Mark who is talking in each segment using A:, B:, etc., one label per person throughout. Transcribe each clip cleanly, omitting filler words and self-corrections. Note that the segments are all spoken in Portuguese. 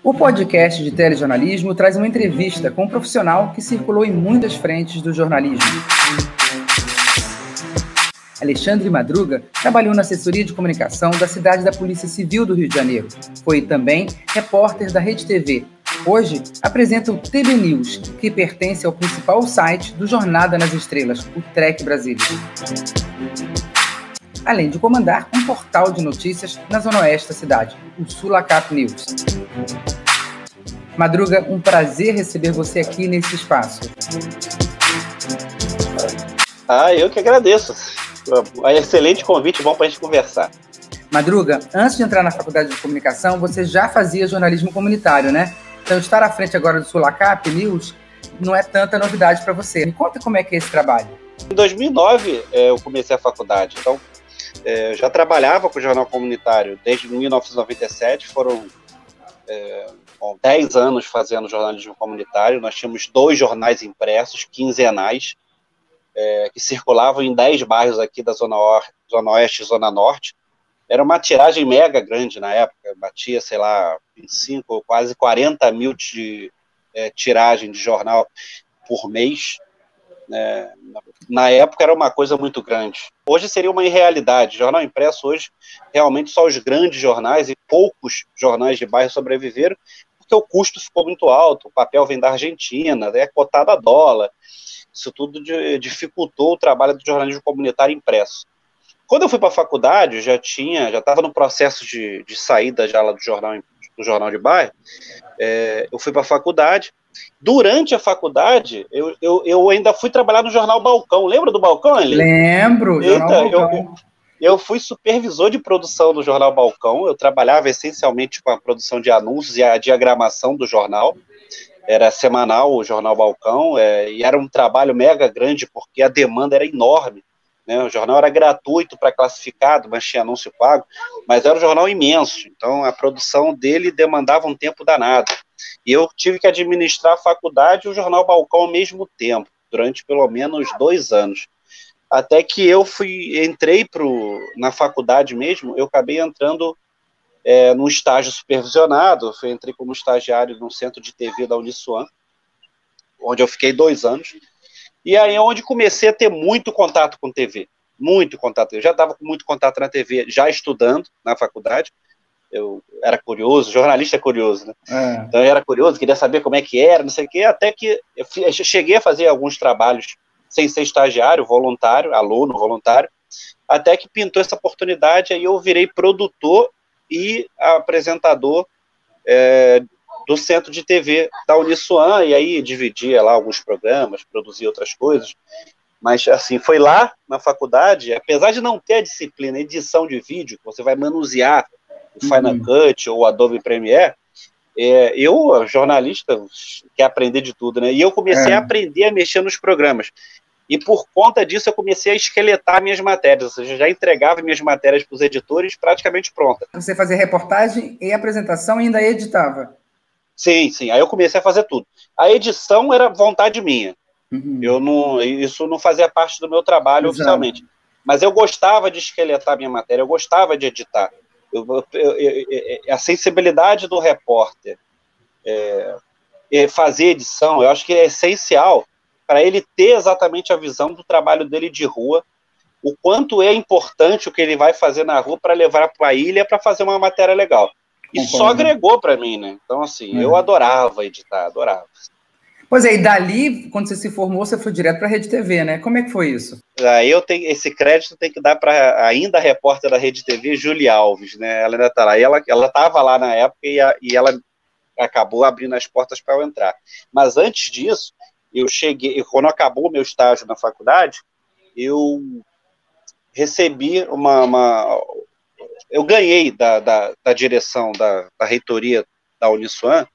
A: O podcast de telejornalismo traz uma entrevista com um profissional que circulou em muitas frentes do jornalismo. Alexandre Madruga trabalhou na assessoria de comunicação da cidade da Polícia Civil do Rio de Janeiro. Foi também repórter da Rede TV. Hoje, apresenta o TB News, que pertence ao principal site do Jornada nas Estrelas, o Trek Brasília. Além de comandar um portal de notícias na zona oeste da cidade, o Sulacap News. Madruga, um prazer receber você aqui nesse espaço.
B: Eu que agradeço. Um excelente convite, bom para a gente conversar.
A: Madruga, antes de entrar na faculdade de comunicação, você já fazia jornalismo comunitário, né? Então, estar à frente agora do Sulacap News não é tanta novidade para você. Me conta como é que é esse trabalho.
B: Em 2009, eu comecei a faculdade. Então, eu já trabalhava com o jornal comunitário desde 1997. Foram 10 anos fazendo jornalismo comunitário. Nós tínhamos 2 jornais impressos, quinzenais, que circulavam em 10 bairros aqui da Zona Oeste e Zona Norte. Era uma tiragem mega grande na época, batia, sei lá, 25 ou quase 40 mil de tiragem de jornal por mês. Na época era uma coisa muito grande. Hoje seria uma irrealidade. Jornal impresso hoje, realmente só os grandes jornais e poucos jornais de bairro sobreviveram, porque o custo ficou muito alto, o papel vem da Argentina, é cotado a dólar. Isso tudo dificultou o trabalho do jornalismo comunitário impresso. Quando eu fui para a faculdade, já estava no processo de saída já lá do jornal de bairro. Eu fui para a faculdade. Durante a faculdade, eu ainda fui trabalhar no jornal Balcão. Lembra do Balcão, Eli?
A: Lembro, jornal Balcão.
B: Eu fui supervisor de produção do jornal Balcão. Eu trabalhava essencialmente com a produção de anúncios e a diagramação do jornal. Era semanal o jornal Balcão, e era um trabalho mega grande, porque a demanda era enorme, né? O jornal era gratuito para classificado, mas tinha anúncio pago, mas era um jornal imenso, então a produção dele demandava um tempo danado. E eu tive que administrar a faculdade e o jornal Balcão ao mesmo tempo, durante pelo menos 2 anos. Até que eu entrei na faculdade mesmo, eu acabei entrando num estágio supervisionado. Entrei como estagiário no centro de TV da Uniswan, onde eu fiquei 2 anos, e aí é onde comecei a ter muito contato com TV, muito contato. Eu já estava com muito contato na TV, já estudando na faculdade. Eu era curioso, jornalista é curioso, né? Então eu era curioso, queria saber como é que era, não sei o quê, até que eu cheguei a fazer alguns trabalhos sem ser estagiário, voluntário, aluno voluntário, até que pintou essa oportunidade, aí eu virei produtor e apresentador do centro de TV da Uniswan, e aí dividia lá alguns programas, produzia outras coisas, mas assim, foi lá na faculdade, apesar de não ter a disciplina edição de vídeo, que você vai manusear o Final Cut ou o Adobe Premiere, eu, jornalista, quer aprender de tudo, né? E eu comecei a aprender a mexer nos programas. E por conta disso eu comecei a esqueletar minhas matérias, ou seja, já entregava minhas matérias para os editores praticamente prontas.
A: Você fazia reportagem e apresentação e ainda editava?
B: Sim. Aí eu comecei a fazer tudo. A edição era vontade minha. Isso não fazia parte do meu trabalho oficialmente. Mas eu gostava de esqueletar minha matéria, eu gostava de editar. A sensibilidade do repórter, fazer edição, eu acho que é essencial para ele ter exatamente a visão do trabalho dele de rua, o quanto é importante o que ele vai fazer na rua para levar para a ilha para fazer uma matéria legal. Isso só agregou para mim, né? Então, assim, eu adorava editar, adorava.
A: Pois é, e dali, quando você se formou, você foi direto para a Rede TV, né? Como é que foi isso?
B: Aí esse crédito tem que dar para ainda a repórter da Rede TV, Júlia Alves, né? Ela ainda está lá. E ela estava lá na época e ela acabou abrindo as portas para eu entrar. Mas antes disso, quando acabou o meu estágio na faculdade, eu recebi eu ganhei da direção da reitoria da Uniswan,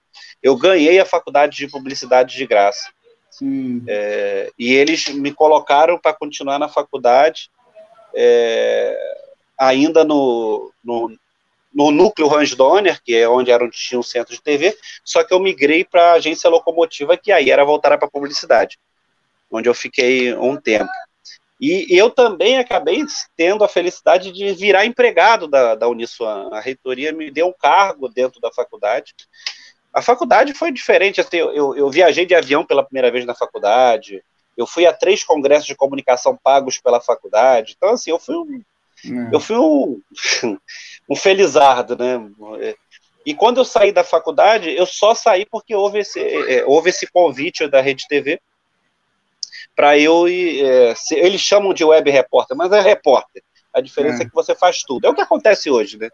B: eu ganhei a faculdade de publicidade de graça. E eles me colocaram para continuar na faculdade, ainda no núcleo Hans Donner, que é onde tinha um centro de TV, só que eu migrei para a agência Locomotiva, que aí era voltada para publicidade, onde eu fiquei um tempo. E eu também acabei tendo a felicidade de virar empregado da Uniswan. A reitoria me deu um cargo dentro da faculdade. A faculdade foi diferente. Assim, eu viajei de avião pela primeira vez na faculdade. Eu fui a 3 congressos de comunicação pagos pela faculdade. Então, assim, eu fui um felizardo, né? E quando eu saí da faculdade, eu só saí porque houve esse convite da Rede TV para eu ir. Eles chamam de web repórter, mas é repórter. A diferença é que você faz tudo. É o que acontece hoje, né?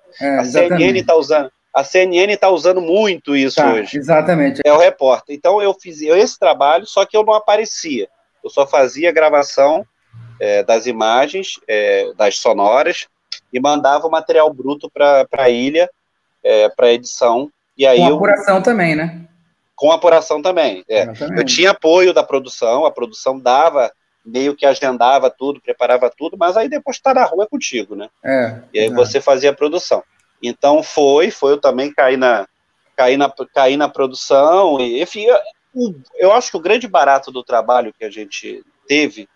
B: A CNN está usando muito isso hoje.
A: Exatamente.
B: É o repórter. Então eu fiz esse trabalho, só que eu não aparecia. Eu só fazia a gravação das imagens, das sonoras, e mandava o material bruto para a ilha, para edição. E aí
A: com apuração também, né?
B: Com apuração também. Eu tinha apoio da produção, a produção dava, meio que agendava tudo, preparava tudo, mas aí depois tá na rua contigo, né? E aí você fazia a produção. Então eu também caí na produção, e enfim, eu acho que o grande barato do trabalho que a gente teve,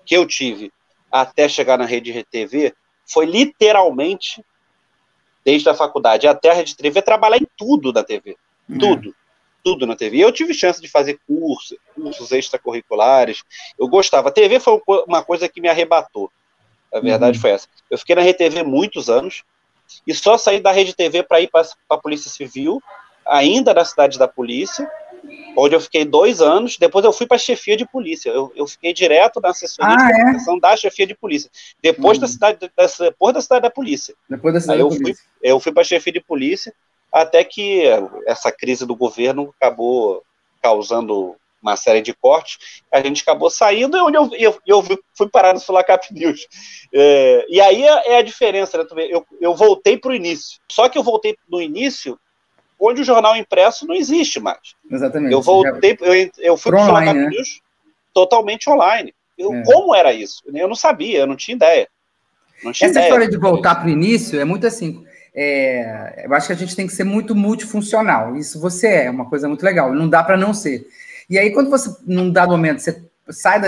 B: que eu tive, até chegar na Rede TV, foi literalmente, desde a faculdade até a Rede TV, trabalhar em tudo da TV. Tudo na TV. E eu tive chance de fazer cursos extracurriculares. Eu gostava. A TV foi uma coisa que me arrebatou. A verdade foi essa. Eu fiquei na Rede TV muitos anos e só saí da Rede TV para ir para a Polícia Civil, ainda na cidade da polícia, onde eu fiquei 2 anos. Depois eu fui para a chefia de polícia. Eu fiquei direto na assessoria de comunicação da chefia de polícia. Depois da cidade da polícia. Eu fui para a chefia de polícia, até que essa crise do governo acabou causando uma série de cortes, a gente acabou saindo, e eu fui parar no Sulacap News. E aí é a diferença, né? Eu voltei para o início. Só que eu voltei no início, onde o jornal impresso não existe mais.
A: Exatamente.
B: Eu fui para o Sulacap News totalmente online. Como era isso? Eu não sabia, eu não tinha ideia.
A: Essa história de voltar para o início é muito assim... eu acho que a gente tem que ser muito multifuncional. Isso você é uma coisa muito legal. Não dá para não ser. E aí, quando você, num dado momento, você sai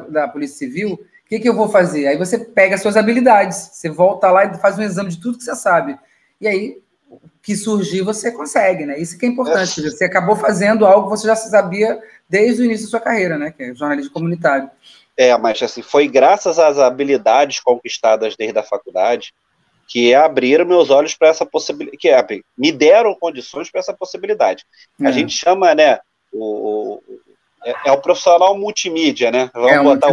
A: da Polícia Civil, o que eu vou fazer? Aí você pega as suas habilidades, você volta lá e faz um exame de tudo que você sabe. E aí, o que surgir, você consegue, né? Isso que é importante. Você acabou fazendo algo que você já sabia desde o início da sua carreira, né? Que é jornalismo comunitário.
B: Mas assim, foi graças às habilidades conquistadas desde a faculdade que abriram meus olhos para essa possibilidade, me deram condições para essa possibilidade. A gente chama, né, o profissional multimídia, né? Vamos botar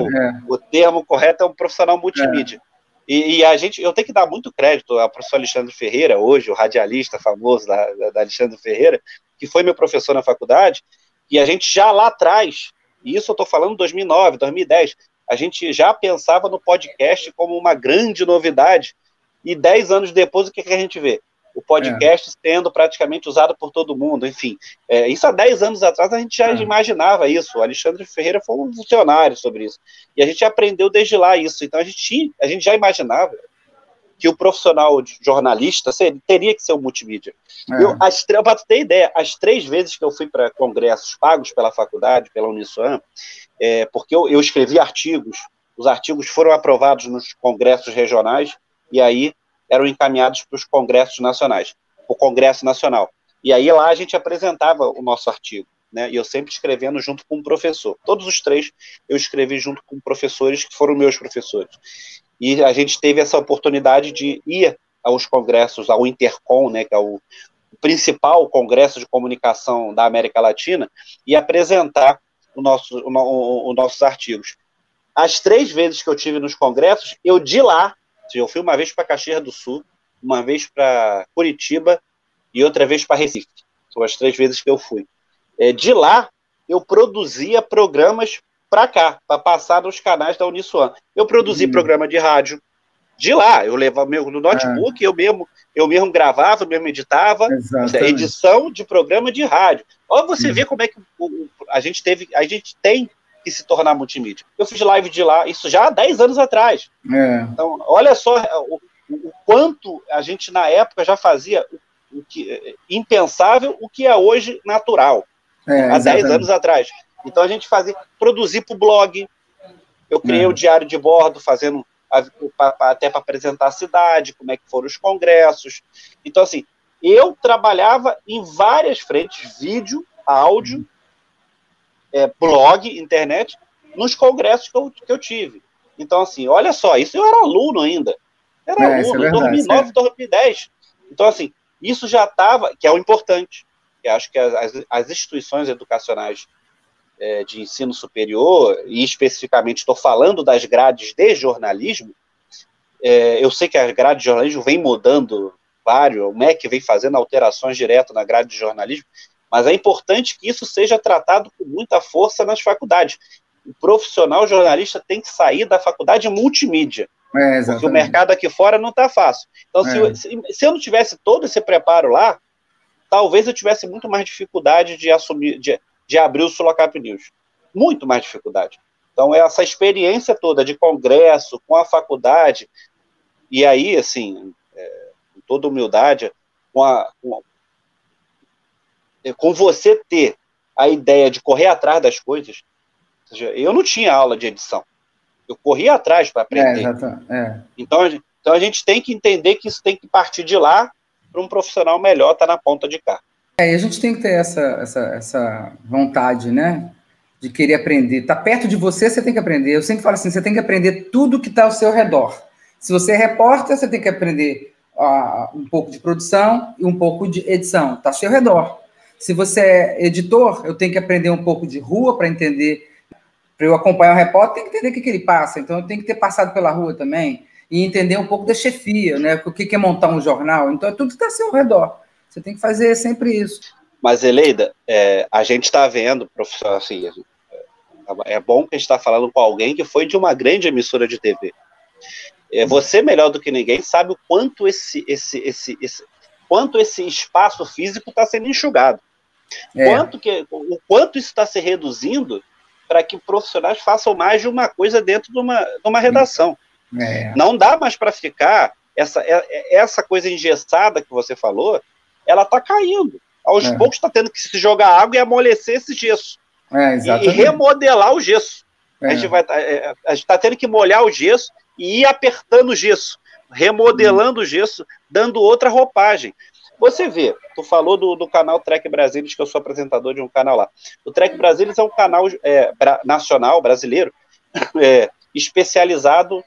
B: o termo correto, é um profissional multimídia. E eu tenho que dar muito crédito ao professor Alexandre Ferreira, hoje o radialista famoso da Alexandre Ferreira, que foi meu professor na faculdade, e a gente já lá atrás, e isso eu estou falando 2009, 2010, a gente já pensava no podcast como uma grande novidade. E 10 anos depois, o que a gente vê? O podcast sendo praticamente usado por todo mundo, enfim. Isso há 10 anos atrás a gente já imaginava isso. O Alexandre Ferreira foi um visionário sobre isso. E a gente aprendeu desde lá isso. Então a gente já imaginava que o profissional jornalista teria que ser um multimídia. Para tu ter ideia, as 3 vezes que eu fui para congressos pagos pela faculdade, pela Uniswan, porque eu escrevi artigos, os artigos foram aprovados nos congressos regionais, e aí eram encaminhados para os congressos nacionais, para o Congresso Nacional. E aí lá a gente apresentava o nosso artigo, né? E eu sempre escrevendo junto com um professor. Todos os 3 eu escrevi junto com professores que foram meus professores. E a gente teve essa oportunidade de ir aos congressos, ao Intercom, né, que é o principal congresso de comunicação da América Latina, e apresentar os nossos artigos. As 3 vezes que eu tive nos congressos, eu fui uma vez para Caxias do Sul, uma vez para Curitiba e outra vez para Recife. São as 3 vezes que eu fui. De lá, eu produzia programas para cá, para passar nos canais da Uniswan. Eu produzi programa de rádio. De lá, eu levava no notebook, eu mesmo gravava, eu mesmo editava. Edição de programa de rádio. Olha você vê como é que a gente tem que se tornar multimídia. Eu fiz live de lá, isso já há 10 anos atrás. Então, olha só o quanto a gente, na época, já fazia o que impensável, o que é hoje natural. Há 10 anos atrás. Então, a gente produzir para o blog, Eu criei o diário de bordo, fazendo até para apresentar a cidade, como é que foram os congressos. Então, assim, eu trabalhava em várias frentes, vídeo, áudio, blog, internet, nos congressos que eu tive. Então, assim, olha só, isso eu era aluno ainda. Era aluno, em 2009, 2010. Então, assim, isso já estava, que é o importante. Eu acho que as instituições educacionais de ensino superior, e especificamente estou falando das grades de jornalismo, eu sei que a grade de jornalismo vem mudando vários, o MEC vem fazendo alterações direto na grade de jornalismo, mas é importante que isso seja tratado com muita força nas faculdades. O profissional jornalista tem que sair da faculdade multimídia, porque o mercado aqui fora não está fácil. Então, se eu não tivesse todo esse preparo lá, talvez eu tivesse muito mais dificuldade de assumir, de abrir o Sulacap News. Muito mais dificuldade. Então, essa experiência toda de congresso, com a faculdade, e aí, assim, com toda humildade, com você ter a ideia de correr atrás das coisas. Ou seja, eu não tinha aula de edição. Eu corria atrás para aprender. Então a gente tem que entender que isso tem que partir de lá para um profissional melhor estar na ponta de cá.
A: E a gente tem que ter essa vontade, né? De querer aprender. Tá perto de você, você tem que aprender. Eu sempre falo assim, você tem que aprender tudo que está ao seu redor. Se você é repórter, você tem que aprender um pouco de produção e um pouco de edição. Está ao seu redor. Se você é editor, eu tenho que aprender um pouco de rua para entender. Para eu acompanhar o repórter, tem que entender o que ele passa. Então, eu tenho que ter passado pela rua também e entender um pouco da chefia, né? O que é montar um jornal. Então, é tudo que está ao seu redor. Você tem que fazer sempre isso.
B: Mas, Eleida, a gente está vendo, professor, assim, é bom que a gente está falando com alguém que foi de uma grande emissora de TV. Você, melhor do que ninguém, sabe o quanto quanto esse espaço físico está sendo enxugado. O quanto isso está se reduzindo para que profissionais façam mais de uma coisa dentro de uma redação. Não dá mais para ficar, essa coisa engessada que você falou, ela está caindo. Aos poucos está tendo que se jogar água e amolecer esse gesso. E remodelar o gesso. A gente está tendo que molhar o gesso e ir apertando o gesso, remodelando o gesso, dando outra roupagem. Você vê, tu falou do canal Trek Brasilis, que eu sou apresentador de um canal lá. O Trek Brasilis é um canal nacional, brasileiro, especializado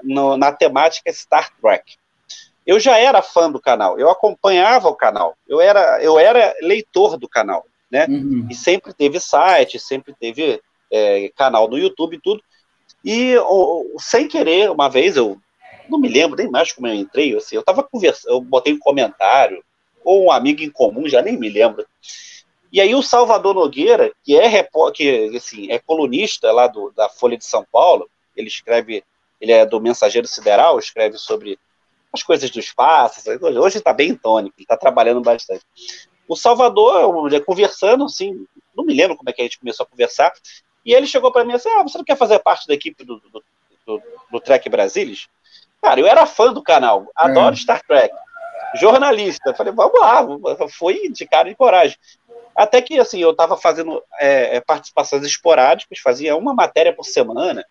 B: na temática Star Trek. Eu já era fã do canal, eu acompanhava o canal, eu era leitor do canal, né? E sempre teve site, sempre teve canal no YouTube e tudo. E sem querer, uma vez, eu não me lembro nem mais como eu entrei, assim, eu estava conversando, eu botei um comentário, ou um amigo em comum, já nem me lembro. E aí o Salvador Nogueira, que é colunista lá da Folha de São Paulo, ele é do Mensageiro Sideral, escreve sobre as coisas do espaço, hoje está bem tônico, ele está trabalhando bastante. O Salvador, conversando, assim, não me lembro como é que a gente começou a conversar, e ele chegou para mim assim, você não quer fazer parte da equipe do Trek Brasilis? Cara, eu era fã do canal, adoro Star Trek, jornalista, falei, vamos lá, foi de cara e de coragem. Até que, assim, eu estava fazendo participações esporádicas, fazia uma matéria por semana,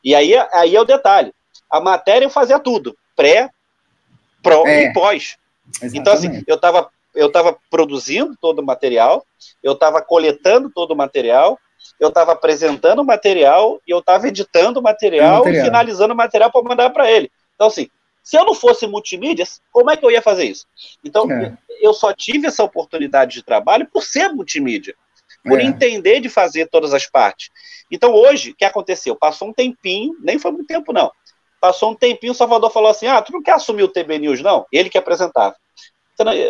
B: e aí é o detalhe, a matéria eu fazia tudo, pré, pró e pós. Exatamente. Então, assim, eu estava produzindo todo o material, eu estava coletando todo o material, eu estava apresentando o material, e eu estava editando o material e finalizando o material para mandar para ele. Então, assim, se eu não fosse multimídia, como é que eu ia fazer isso? Então, eu só tive essa oportunidade de trabalho por ser multimídia, por entender de fazer todas as partes. Então, hoje, o que aconteceu? Passou um tempinho, nem foi muito tempo, não. Passou um tempinho, o Salvador falou assim, tu não quer assumir o TB News, não? Ele que apresentava.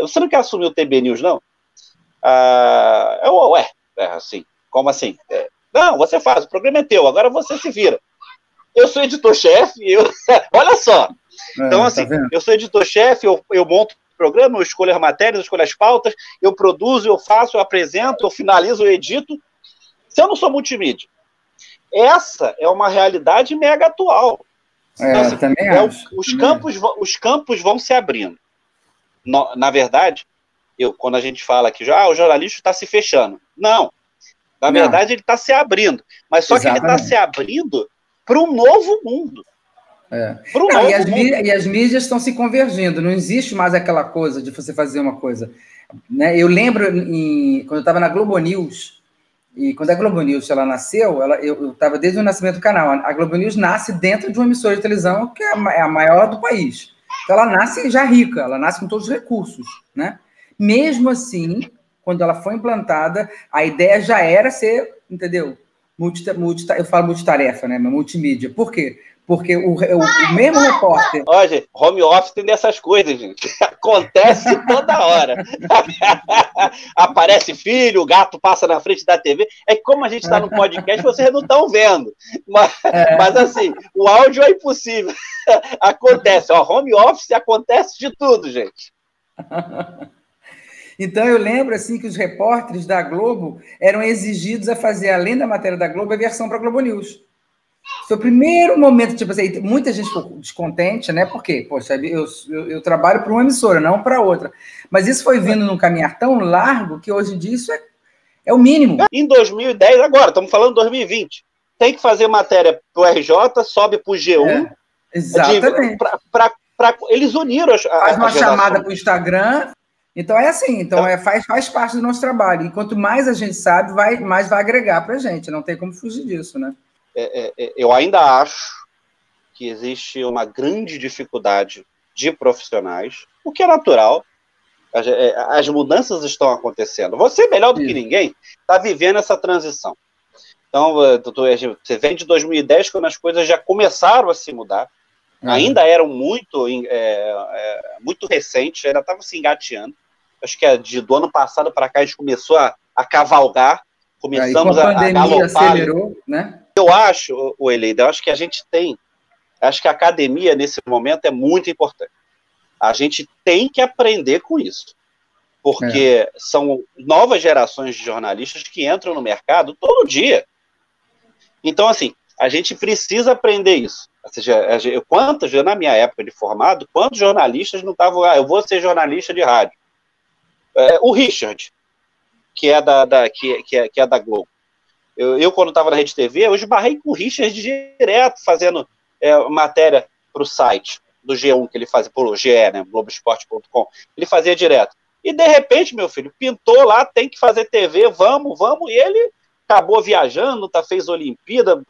B: Você não quer assumir o TB News, não? Assim, como assim? Não, você faz, o programa é teu, agora você se vira. Eu sou editor-chefe, olha só. Então, assim, eu sou editor-chefe, eu monto o programa, eu escolho as matérias, eu escolho as pautas, eu produzo, eu faço, eu apresento, eu finalizo, eu edito. Se eu não sou multimídia, essa é uma realidade mega atual. Então, assim,
A: também acho.
B: Os campos vão se abrindo. Na verdade, quando a gente fala que o jornalismo está se fechando. Não. Na verdade, ele está se abrindo. Mas só que ele está se abrindo para um novo mundo.
A: E as mídias estão se convergindo. Não existe mais aquela coisa de você fazer uma coisa. Né? Eu lembro, quando eu estava na Globo News, e quando a Globo News ela nasceu, eu estava desde o nascimento do canal. A Globo News nasce dentro de uma emissora de televisão que é a maior do país. Então, ela nasce já rica, ela nasce com todos os recursos. Né? Mesmo assim, quando ela foi implantada, a ideia já era ser, entendeu? Eu falo multitarefa, né? Mas multimídia. Por quê? Porque o mesmo repórter...
B: Olha, gente, home office tem dessas coisas, gente. Acontece toda hora. Aparece filho, o gato passa na frente da TV. É que como a gente está no podcast, vocês não estão vendo. Mas assim, o áudio é impossível. Acontece. Home office acontece de tudo, gente.
A: Então, eu lembro assim que os repórteres da Globo eram exigidos a fazer, além da matéria da Globo, a versão para a Globo News. Foi o primeiro momento, tipo assim, muita gente ficou descontente, né? Porque, poxa, eu trabalho para uma emissora, não para outra. Mas isso foi vindo num caminhar tão largo que hoje em dia isso é o mínimo.
B: Em 2010, agora, estamos falando de 2020, tem que fazer matéria para o RJ, sobe para o G1.
A: Exatamente.
B: Eles uniram
A: faz uma chamada para o Instagram. Então é assim, faz parte do nosso trabalho. E quanto mais a gente sabe, mais vai agregar para a gente. Não tem como fugir disso, né?
B: Eu ainda acho que existe uma grande dificuldade de profissionais, o que é natural. As mudanças estão acontecendo. Você, melhor do que ninguém, está vivendo essa transição. Então, você vem de 2010, quando as coisas já começaram a se mudar. Ainda eram muito recentes, ainda estavam se engateando. Acho que do ano passado para cá a gente começou a cavalgar, começamos
A: a galopar. Acelerou, né?
B: Eu acho, Eleida, acho que acho que a academia nesse momento é muito importante. A gente tem que aprender com isso, porque são novas gerações de jornalistas que entram no mercado todo dia. Então, assim, a gente precisa aprender isso. Ou seja, na minha época de formado, quantos jornalistas não estavam eu vou ser jornalista de rádio? O Richard, que é da Globo. Eu quando estava na Rede TV, eu esbarrei com o Richard direto, fazendo matéria para o site do G1, que ele fazia, por GE, né, Globoesporte.com, ele fazia direto. E, de repente, meu filho, pintou lá, tem que fazer TV, vamos, e ele acabou viajando, fez Olimpíada.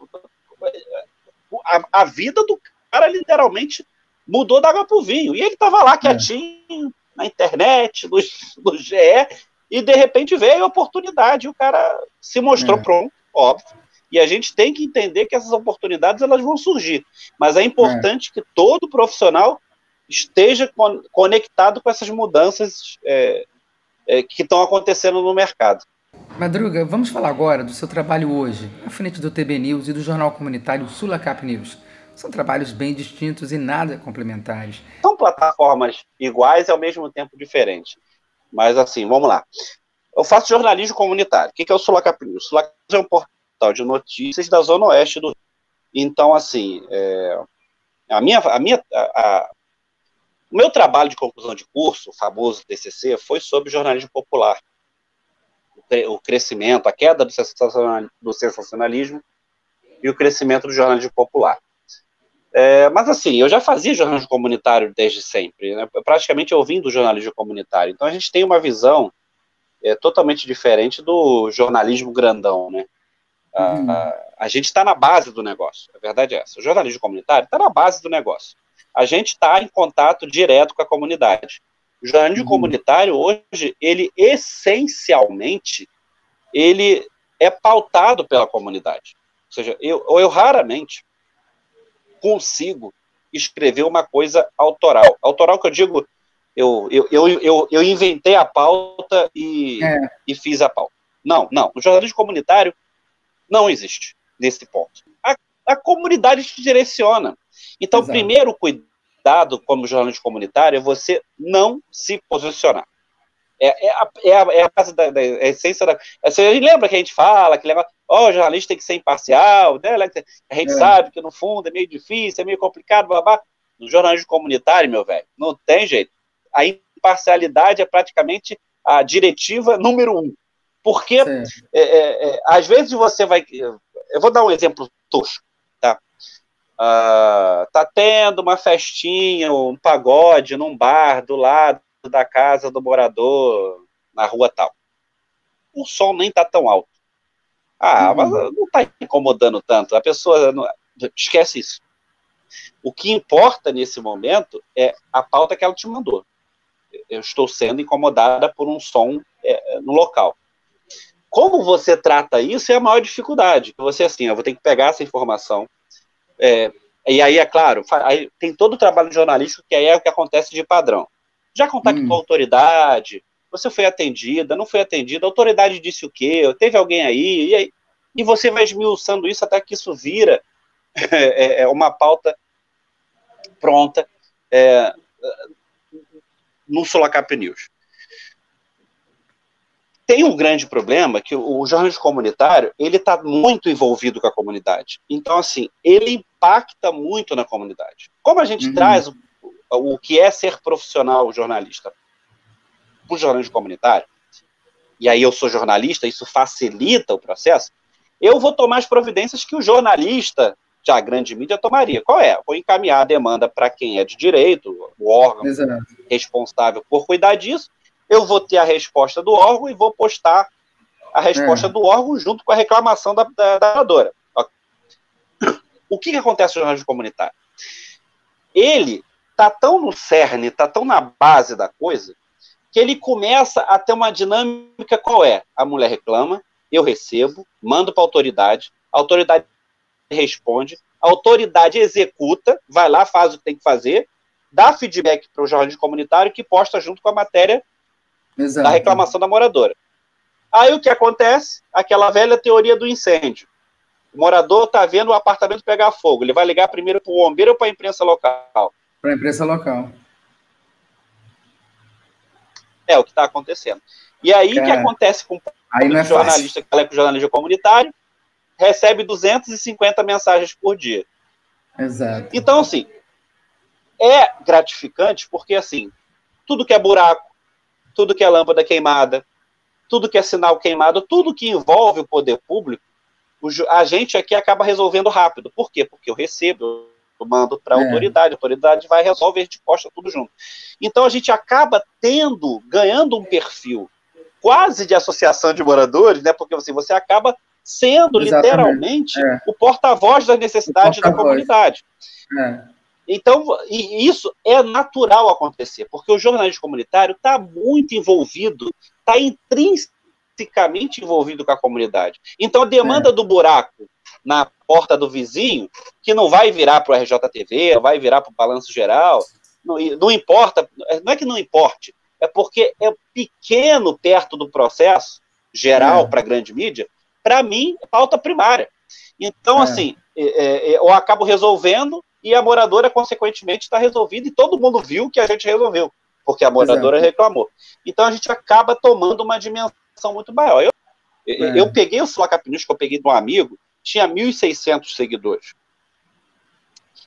B: A vida do cara, literalmente, mudou da água para o vinho. E ele estava lá, quietinho, na internet, no GE, e, de repente, veio a oportunidade, e o cara se mostrou pronto, óbvio. E a gente tem que entender que essas oportunidades elas vão surgir. Mas é importante que todo profissional esteja conectado com essas mudanças que estão acontecendo no mercado.
A: Madruga, vamos falar agora do seu trabalho hoje, à frente do TB News e do jornal comunitário Sulacap News. São trabalhos bem distintos e nada complementares.
B: São plataformas iguais e ao mesmo tempo diferentes. Mas assim, vamos lá. Eu faço jornalismo comunitário. O que é o Sulacap News? O Sulacap é um portal de notícias da Zona Oeste do Rio. Então, assim, o meu trabalho de conclusão de curso, o famoso TCC, foi sobre jornalismo popular. O crescimento, a queda do sensacionalismo e o crescimento do jornalismo popular. Mas assim, eu já fazia jornalismo comunitário desde sempre, né? Praticamente eu vim do jornalismo comunitário, então a gente tem uma visão totalmente diferente do jornalismo grandão, né? A gente está na base do negócio, a verdade é essa, o jornalismo comunitário está na base do negócio, a gente está em contato direto com a comunidade. O jornalismo comunitário hoje, ele essencialmente, ele é pautado pela comunidade, ou seja, eu raramente consigo escrever uma coisa autoral. Autoral que eu digo, eu inventei a pauta e fiz a pauta. Não. O jornalismo comunitário não existe nesse ponto. A comunidade te direciona. Então, o primeiro cuidado como jornalista comunitário é você não se posicionar. A base da essência da... Você lembra que a gente fala que o jornalista tem que ser imparcial, né? A gente sabe que no fundo é meio difícil, é meio complicado, blá. No jornalismo comunitário, meu velho, não tem jeito. A imparcialidade é praticamente a diretiva número 1. Porque, às vezes, você vai... Eu vou dar um exemplo tosco, tá? Tá tendo uma festinha, um pagode num bar do lado da casa do morador, na rua tal. O som nem tá tão alto. Mas não tá incomodando tanto. A pessoa... Esquece isso. O que importa nesse momento é a pauta que ela te mandou. Eu estou sendo incomodada por um som no local. Como você trata isso é a maior dificuldade. Você, assim, eu vou ter que pegar essa informação. E aí, é claro, aí tem todo o trabalho jornalístico que aí é o que acontece de padrão. Já contactou a autoridade, você foi atendida, não foi atendida, a autoridade disse o quê? Teve alguém aí? E você vai esmiuçando isso até que isso vira uma pauta pronta no Sulacap News. Tem um grande problema que o jornalismo comunitário, ele está muito envolvido com a comunidade. Então, assim, ele impacta muito na comunidade. Como a gente traz o que é ser profissional jornalista para o jornalismo comunitário, e aí eu sou jornalista, isso facilita o processo, eu vou tomar as providências que o jornalista, já a grande mídia, tomaria. Qual é? Vou encaminhar a demanda para quem é de direito, o órgão responsável por cuidar disso, eu vou ter a resposta do órgão e vou postar a resposta do órgão junto com a reclamação da oradora. O que acontece no jornalismo comunitário? Ele está tão no cerne, está tão na base da coisa, que ele começa a ter uma dinâmica. Qual é? A mulher reclama, eu recebo, mando para a autoridade responde, a autoridade executa, vai lá, faz o que tem que fazer, dá feedback para o jornalismo comunitário que posta junto com a matéria da reclamação da moradora. Aí o que acontece? Aquela velha teoria do incêndio. O morador está vendo o apartamento pegar fogo, ele vai ligar primeiro para o bombeiro ou para a imprensa local?
A: Para a imprensa local.
B: É o que está acontecendo. E aí o que acontece com o jornalista que é jornalista comunitário? Recebe 250 mensagens por dia.
A: Exato.
B: Então, assim, é gratificante porque, assim, tudo que é buraco, tudo que é lâmpada queimada, tudo que é sinal queimado, tudo que envolve o poder público, a gente aqui acaba resolvendo rápido. Por quê? Porque eu recebo, eu mando para a autoridade vai resolver, a gente posta tudo junto. Então a gente acaba ganhando um perfil quase de associação de moradores, né? Porque assim, você acaba sendo literalmente o porta-voz das necessidades da comunidade. Então, isso é natural acontecer, porque o jornalismo comunitário está muito envolvido, está intrinsecamente envolvido com a comunidade. Então, a demanda do buraco na porta do vizinho, que não vai virar para o RJTV, não vai virar para o Balanço Geral, não importa, não é que não importe, é porque é pequeno perto do processo geral para a grande mídia, para mim, é pauta primária. Então, assim, eu acabo resolvendo e a moradora, consequentemente, está resolvida e todo mundo viu que a gente resolveu, porque a moradora reclamou. Então, a gente acaba tomando uma dimensão muito maior. Eu peguei o Sulacap News, que eu peguei de um amigo, tinha 1.600 seguidores.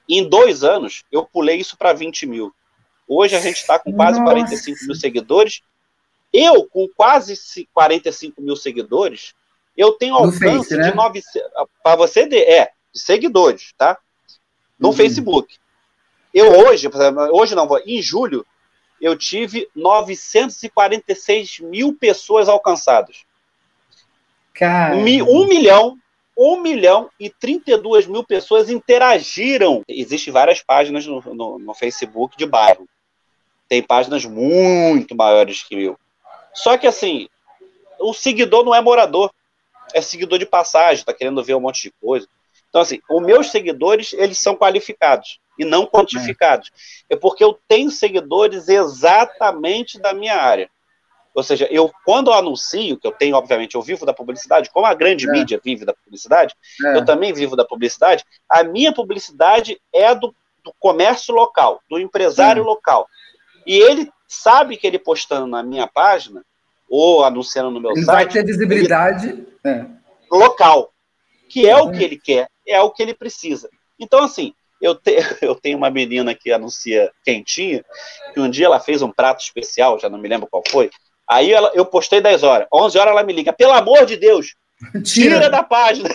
B: Em 2 anos, eu pulei isso para 20 mil. Hoje, a gente está com quase 45 mil seguidores. Eu, com quase 45 mil seguidores, eu tenho alcance de 900... Para você, de seguidores, tá? No Facebook. Eu hoje não, em julho, eu tive 946 mil pessoas alcançadas.
A: Cara.
B: 1 milhão e 32 mil pessoas interagiram. Existem várias páginas no Facebook de bairro. Tem páginas muito maiores que 1.000. Só que, assim, o seguidor não é morador. É seguidor de passagem, tá querendo ver um monte de coisa. Então, assim, os meus seguidores, eles são qualificados e não quantificados. É porque eu tenho seguidores exatamente da minha área. Ou seja, quando eu anuncio, que eu tenho, obviamente, eu vivo da publicidade, como a grande mídia vive da publicidade, eu também vivo da publicidade, a minha publicidade é do comércio local, do empresário local. E ele sabe que ele postando na minha página, ou anunciando no meu site...
A: Vai ter visibilidade
B: local, que é o que ele quer, é o que ele precisa. Então, assim, eu tenho uma menina que anuncia quentinha, que um dia ela fez um prato especial, já não me lembro qual foi, Aí eu postei 10 horas. 11 horas ela me liga. Pelo amor de Deus, tira da página.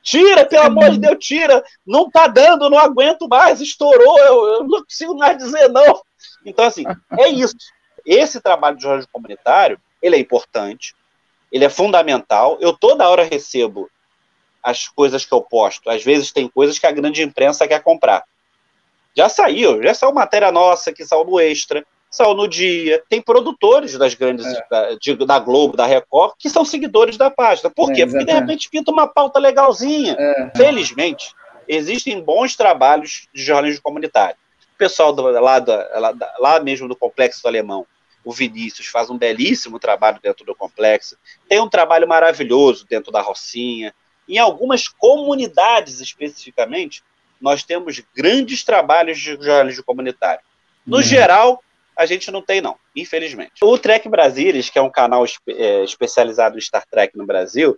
B: Tira, pelo amor de Deus, tira. Não tá dando, não aguento mais. Estourou, eu não consigo mais dizer não. Então, assim, é isso. Esse trabalho de jornalismo comunitário, ele é importante, ele é fundamental. Eu toda hora recebo as coisas que eu posto. Às vezes tem coisas que a grande imprensa quer comprar. Já saiu matéria nossa que saiu no Extra, saiu no Dia. Tem produtores das grandes, da Globo, da Record, que são seguidores da página. Por quê? Porque de repente pinta uma pauta legalzinha. Felizmente, existem bons trabalhos de jornalismo comunitário. O pessoal lá mesmo do Complexo do Alemão, o Vinícius, faz um belíssimo trabalho dentro do Complexo. Tem um trabalho maravilhoso dentro da Rocinha. Em algumas comunidades, especificamente, nós temos grandes trabalhos de jornalismo comunitário. No geral, a gente não tem, não, infelizmente. O Trek Brasilis, que é um canal especializado em Star Trek no Brasil,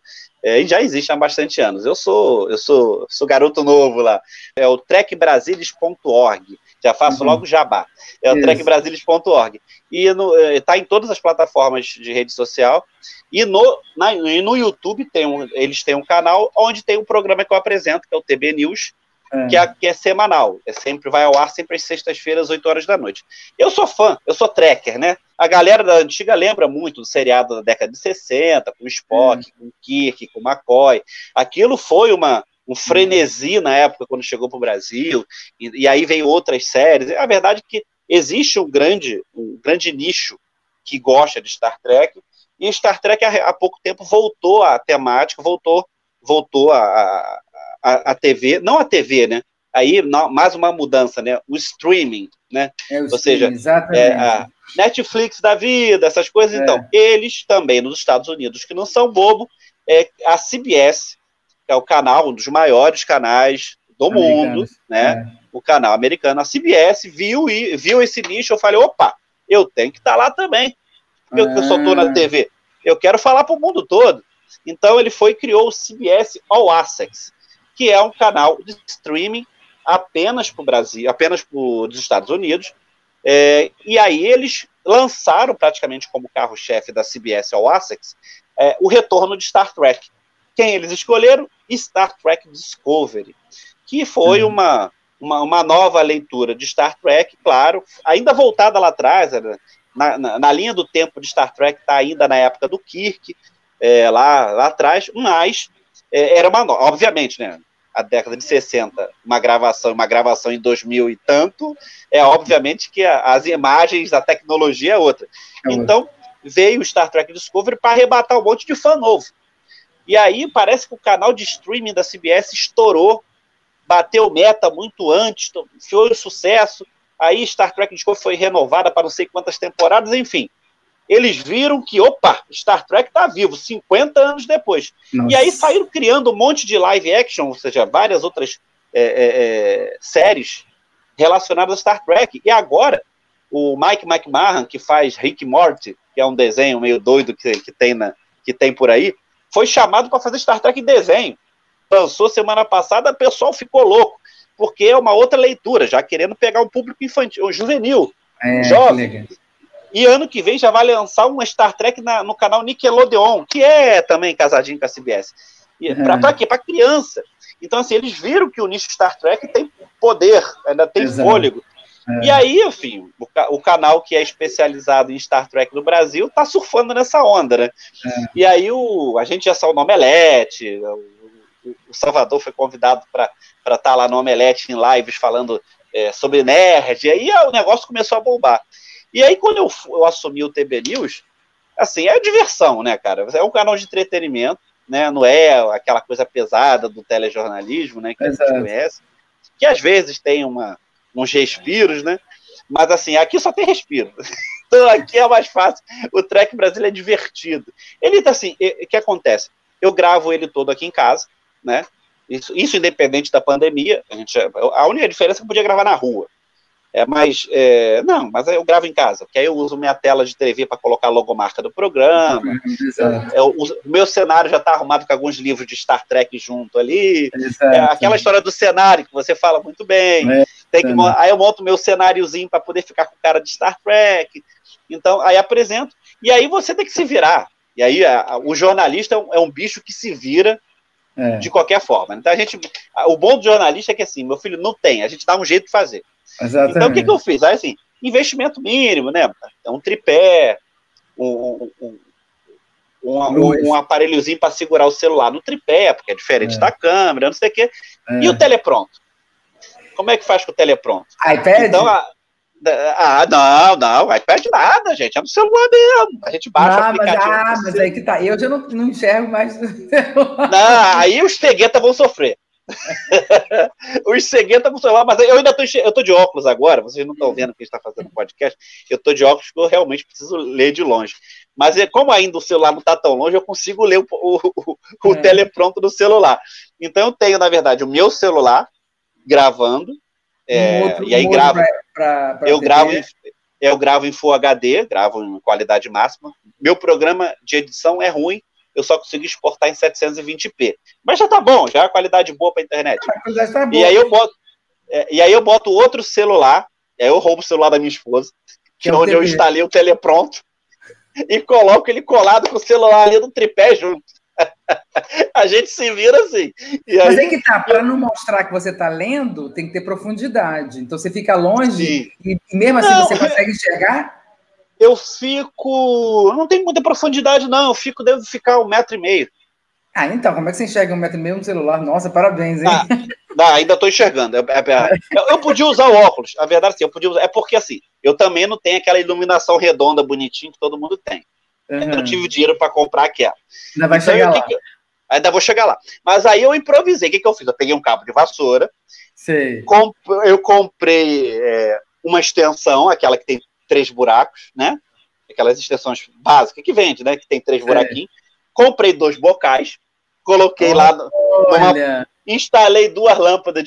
B: já existe há bastante anos. Eu sou garoto novo lá. É o trekbrasilis.org. Já faço logo jabá. É o trekbrasilis.org. E está em todas as plataformas de rede social. E no YouTube eles têm um canal onde tem um programa que eu apresento, que é o TB News, que é semanal. Sempre vai ao ar, sempre às sextas-feiras, 8 horas da noite. Eu sou fã, eu sou trekker, né? A galera da antiga lembra muito do seriado da década de 60, com o Spock, com o Kirk, com o McCoy. Aquilo foi um frenesi na época, quando chegou para o Brasil, e aí veio outras séries. A verdade é que existe um grande nicho que gosta de Star Trek, e Star Trek há pouco tempo voltou à temática, voltou a TV, não a TV, né? Aí, mais uma mudança, né? O streaming, né? Ou seja, a Netflix da vida, essas coisas. Então, eles também, nos Estados Unidos, que não são bobo, a CBS, que é o canal, um dos maiores canais do mundo, né? O canal americano, a CBS viu esse nicho, eu falei, opa, eu tenho que estar lá também, porque eu só estou na TV. Eu quero falar para o mundo todo. Então, ele criou o CBS All Access, que é um canal de streaming apenas para o Brasil, apenas para os Estados Unidos, e aí eles lançaram praticamente como carro-chefe da CBS All Access o retorno de Star Trek. Quem eles escolheram? Star Trek Discovery, que foi uma nova leitura de Star Trek, claro, ainda voltada lá atrás, na linha do tempo de Star Trek, está ainda na época do Kirk, lá atrás, mas era obviamente, né? A década de 60, uma gravação em 2000 e tanto, obviamente que as imagens, a tecnologia é outra. Então, veio o Star Trek Discovery para arrebatar um monte de fã novo. E aí, parece que o canal de streaming da CBS estourou, bateu meta muito antes, foi um sucesso. Aí, Star Trek Discovery foi renovada para não sei quantas temporadas, enfim. Eles viram que, Star Trek está vivo, 50 anos depois. Nossa. E aí saíram criando um monte de live action, ou seja, várias outras séries relacionadas a Star Trek. E agora, o Mike McMahon, que faz Rick e Morty, que é um desenho meio doido que tem por aí, foi chamado para fazer Star Trek em desenho. Lançou semana passada, o pessoal ficou louco, porque é uma outra leitura, já querendo pegar um público infantil, juvenil, jovem. E ano que vem já vai lançar uma Star Trek no canal Nickelodeon, que é também casadinho com a CBS. Para quê? Para criança. Então, assim, eles viram que o nicho Star Trek tem poder, ainda tem fôlego. E aí, enfim, o canal que é especializado em Star Trek no Brasil está surfando nessa onda, né? E aí a gente já saiu no Omelete, o Salvador foi convidado para estar lá no Omelete em lives falando sobre nerd, e aí o negócio começou a bombar. E aí, quando eu assumi o TB News, assim, é diversão, né, cara? É um canal de entretenimento, né? Não é aquela coisa pesada do telejornalismo, né, que a gente conhece, que às vezes tem uns respiros, né? Mas, assim, aqui só tem respiro. Então, aqui é mais fácil. O Trek Brasil é divertido. Ele tá assim, o que acontece? Eu gravo ele todo aqui em casa, né? Isso independente da pandemia. A única diferença é que eu podia gravar na rua. Mas eu gravo em casa, porque aí eu uso minha tela de TV para colocar a logomarca do programa. O meu cenário já está arrumado com alguns livros de Star Trek junto ali. Aquela história do cenário que você fala muito bem. Aí eu monto meu cenáriozinho para poder ficar com cara de Star Trek. Então, aí apresento, e aí você tem que se virar. E aí o jornalista é um bicho que se vira de qualquer forma. Então, o bom do jornalista é que assim, meu filho, não tem, a gente dá um jeito de fazer.
A: Exatamente.
B: Então, o que eu fiz? Aí, assim, investimento mínimo, né? Um tripé, um aparelhozinho para segurar o celular no tripé, porque é diferente da câmera, não sei o quê. E o telepronto? Como é que faz com o telepronto?
A: iPad?
B: Então, não, iPad nada, gente, é no celular mesmo. A gente baixa o aplicativo.
A: Mas aí que tá. Eu já não enxergo mais no celular.
B: Não, aí os ceguetas vão sofrer. Os ceguetas vão sofrer, mas eu ainda tô de óculos agora, vocês não estão vendo que a gente está fazendo podcast, eu tô de óculos porque eu realmente preciso ler de longe. Mas como ainda o celular não está tão longe, eu consigo ler o telepronto do celular. Então eu tenho, na verdade, o meu celular gravando, e aí gravo. Eu gravo em Full HD, gravo em qualidade máxima. Meu programa de edição é ruim, eu só consigo exportar em 720p. Mas já tá bom, já é qualidade boa para a internet.
A: Tá
B: e aí eu boto outro celular, aí eu roubo o celular da minha esposa, que é onde eu instalei o telepronto, e coloco ele colado com o celular ali no tripé junto. A gente se vira assim.
A: Mas aí que tá, para não mostrar que você tá lendo, tem que ter profundidade. Então você fica longe e mesmo assim você consegue enxergar?
B: Eu não tem muita profundidade, não. Devo ficar 1,5 metro.
A: Então, como é que você enxerga 1,5 metro no celular? Nossa, parabéns, hein?
B: Ainda tô enxergando. Eu podia usar o óculos, a verdade, sim, eu podia usar. É porque, assim, eu também não tenho aquela iluminação redonda, bonitinha, que todo mundo tem. Eu não tive dinheiro para comprar aquela.
A: Ainda vai chegar lá.
B: Ainda vou chegar lá. Mas aí eu improvisei. O que eu fiz? Eu peguei um cabo de vassoura.
A: Sei.
B: Eu comprei uma extensão, aquela que tem 3 buracos, né? Aquelas extensões básicas que vende, né? Que tem 3 buraquinhos. Comprei 2 bocais, coloquei lá. Instalei 2 lâmpadas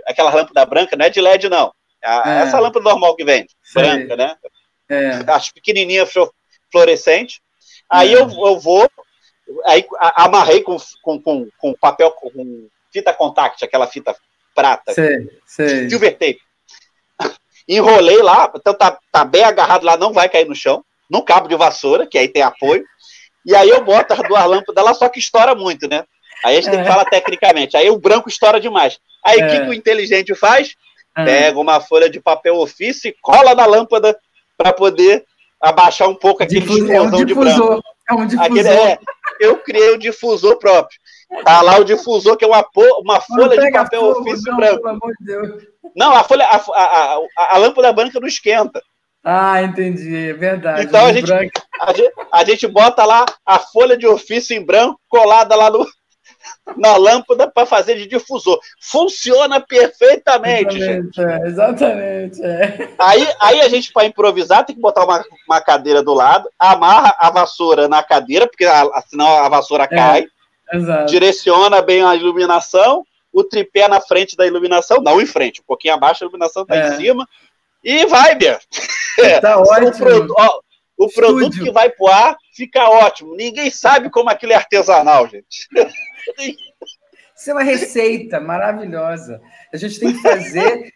B: aquela lâmpada branca, não é de LED, não. Essa lâmpada normal que vende, branca, né? As pequenininhas fluorescentes. Aí eu vou. Aí amarrei com papel, com fita contact, aquela fita prata.
A: Sei.
B: Silver tape. Enrolei lá, então tá bem agarrado lá, não vai cair no chão, no cabo de vassoura, que aí tem apoio. E aí eu boto as 2 lâmpadas lá, só que estoura muito, né? Aí a gente tem que falar tecnicamente. Aí o branco estoura demais. Aí o que o inteligente faz? Pega uma folha de papel ofício e cola na lâmpada para poder abaixar um pouco aquele explosão de branco.
A: É um difusor.
B: Eu criei um difusor próprio. Tá lá o difusor, que é uma folha de papel ofício branco.
A: Pelo amor de Deus.
B: Não, a lâmpada branca não esquenta.
A: Entendi, é verdade.
B: Então a gente bota lá a folha de ofício em branco colada lá na lâmpada para fazer de difusor. Funciona perfeitamente, gente.
A: Exatamente.
B: Aí a gente, para improvisar, tem que botar uma cadeira do lado, amarra a vassoura na cadeira, porque senão a vassoura cai.
A: Exato.
B: Direciona bem a iluminação, o tripé na frente da iluminação, não em frente, um pouquinho abaixo, a iluminação está em cima, e vai, Bia.
A: Tá ótimo.
B: O produto que vai pro ar fica ótimo. Ninguém sabe como aquilo é artesanal, gente.
A: Isso é uma receita maravilhosa. A gente tem que fazer.